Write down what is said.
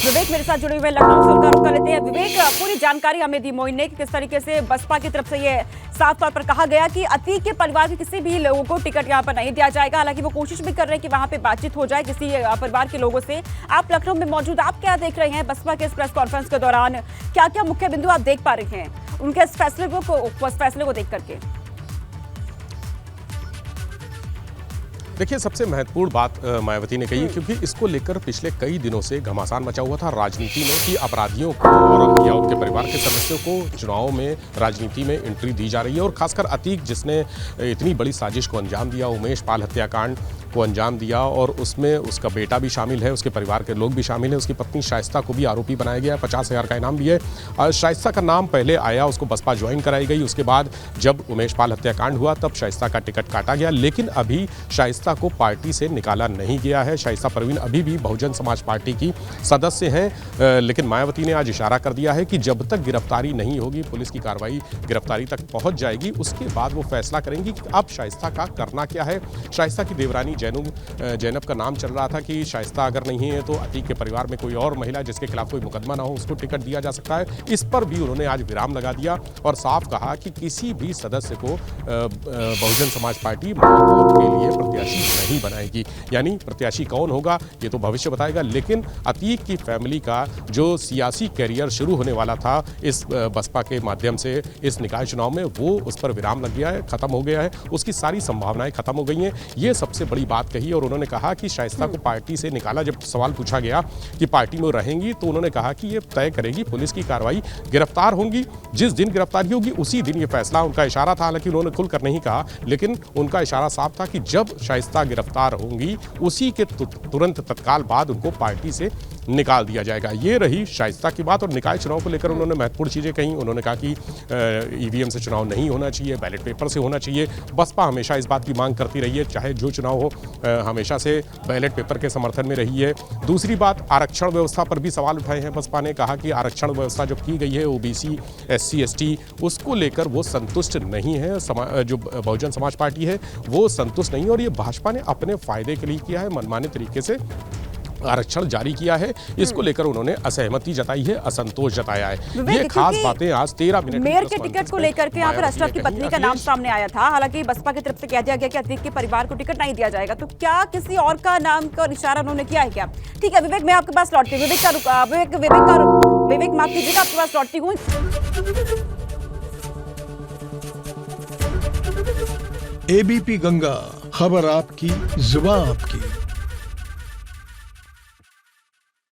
विवेक मेरे साथ जुड़े हुए लखनऊ से उनका रुख कर लेते हैं। विवेक, पूरी जानकारी हमें दी मोइन ने कि किस तरीके से बसपा की तरफ से ये साफ तौर पर कहा गया कि अतीक के परिवार के किसी भी लोगों को टिकट यहाँ पर नहीं दिया जाएगा। हालांकि वो कोशिश भी कर रहे हैं कि वहां पे बातचीत हो जाए किसी परिवार के लोगों से। आप लखनऊ में मौजूद, आप क्या देख रहे हैं बसपा के इस प्रेस कॉन्फ्रेंस के दौरान? क्या क्या मुख्य बिंदु आप देख पा रहे हैं उनके इस फैसले को देख करके? देखिए, सबसे महत्वपूर्ण बात मायावती ने कही है, क्योंकि इसको लेकर पिछले कई दिनों से घमासान मचा हुआ था राजनीति में कि अपराधियों को और या उनके परिवार के सदस्यों को चुनाव में राजनीति में एंट्री दी जा रही है। और खासकर अतीक, जिसने इतनी बड़ी साजिश को अंजाम दिया, उमेश पाल हत्याकांड को अंजाम दिया, और उसमें उसका बेटा भी शामिल है, उसके परिवार के लोग भी शामिल हैं, उसकी पत्नी शाइस्ता को भी आरोपी बनाया गया, 50,000 का इनाम भी है। शाइस्ता का नाम पहले आया, उसको बसपा ज्वाइन कराई गई। उसके बाद जब उमेश पाल हत्याकांड हुआ तब शाइस्ता का टिकट काटा गया, लेकिन अभी शाइस्ता को पार्टी से निकाला नहीं गया है। शाइस्ता परवीन अभी भी बहुजन समाज पार्टी की सदस्य हैं, लेकिन मायावती ने आज इशारा कर दिया है कि जब तक गिरफ्तारी नहीं होगी, पुलिस की कार्रवाई गिरफ्तारी तक पहुंच जाएगी, उसके बाद वो फैसला करेंगी कि अब शाइस्ता का करना क्या है। शाइस्ता की देवरानी जैनब का नाम चल रहा था कि शाइस्ता अगर नहीं है तो अतीक के परिवार में कोई और महिला जिसके खिलाफ कोई मुकदमा ना हो उसको टिकट दिया जा सकता है। इस पर भी उन्होंने आज विराम लगा दिया और साफ कहा कि किसी भी सदस्य को बहुजन समाज पार्टी महापौर के लिए प्रत्याशी नहीं बनाएगी। यानी प्रत्याशी कौन होगा ये तो भविष्य बताएगा, लेकिन अतीक की फैमिली का जो सियासी कैरियर शुरू होने वाला था इस बसपा के माध्यम से इस निकाय चुनाव में, वो उस पर विराम लग गया है, खत्म हो गया है, उसकी सारी संभावनाएं खत्म हो गई हैं। ये सबसे बड़ी बात कही। और उन्होंने कहा कि शाइस्ता को पार्टी से निकाला, जब सवाल पूछा गया कि पार्टी में रहेंगी, तो उन्होंने कहा कि ये तय करेगी पुलिस की कार्रवाई, गिरफ्तार होंगी, जिस दिन गिरफ्तारी होगी उसी दिन ये फैसला। उनका इशारा था, हालांकि उन्होंने खुलकर नहीं कहा, लेकिन उनका इशारा साफ था कि जब शाइस्ता गिरफ्तार होंगी उसी के तुरंत तत्काल बाद उनको पार्टी से निकाल दिया जाएगा। ये रही शाइस्ता की बात। और निकाय चुनाव को लेकर उन्होंने महत्वपूर्ण चीज़ें कही। उन्होंने कहा कि ईवीएम से चुनाव नहीं होना चाहिए, बैलेट पेपर से होना चाहिए। बसपा हमेशा इस बात की मांग करती रही है, चाहे जो चुनाव हो, हमेशा से बैलेट पेपर के समर्थन में रही है। दूसरी बात, आरक्षण व्यवस्था पर भी सवाल उठाए हैं बसपा ने। कहा कि आरक्षण व्यवस्था जो की गई है ओबीसी, SC, ST, उसको लेकर वो संतुष्ट नहीं है। जो बहुजन समाज पार्टी है वो संतुष्ट नहीं है, और ये भाजपा ने अपने फायदे के लिए किया है, मनमाने तरीके से आरक्षण जारी किया है। इसको लेकर उन्होंने असहमति जताई है, असंतोष जताया है। ये खास बातें आज 13 मिनट मेयर के टिकट को लेकर के यहाँ पर अशरफ की पत्नी का नाम सामने आया था। हालांकि बसपा की तरफ से कह दिया गया कि अतीक के परिवार को टिकट नहीं दिया जाएगा, तो क्या किसी और का नाम का इशारा उन्होंने किया है क्या? ठीक है विवेक, मैं आपके पास लौटती हूँ। विवेक माफ कीजिएगा, आपके पास लौटती हूँ। ABP गंगा, खबर आपकी, जुबान आपकी।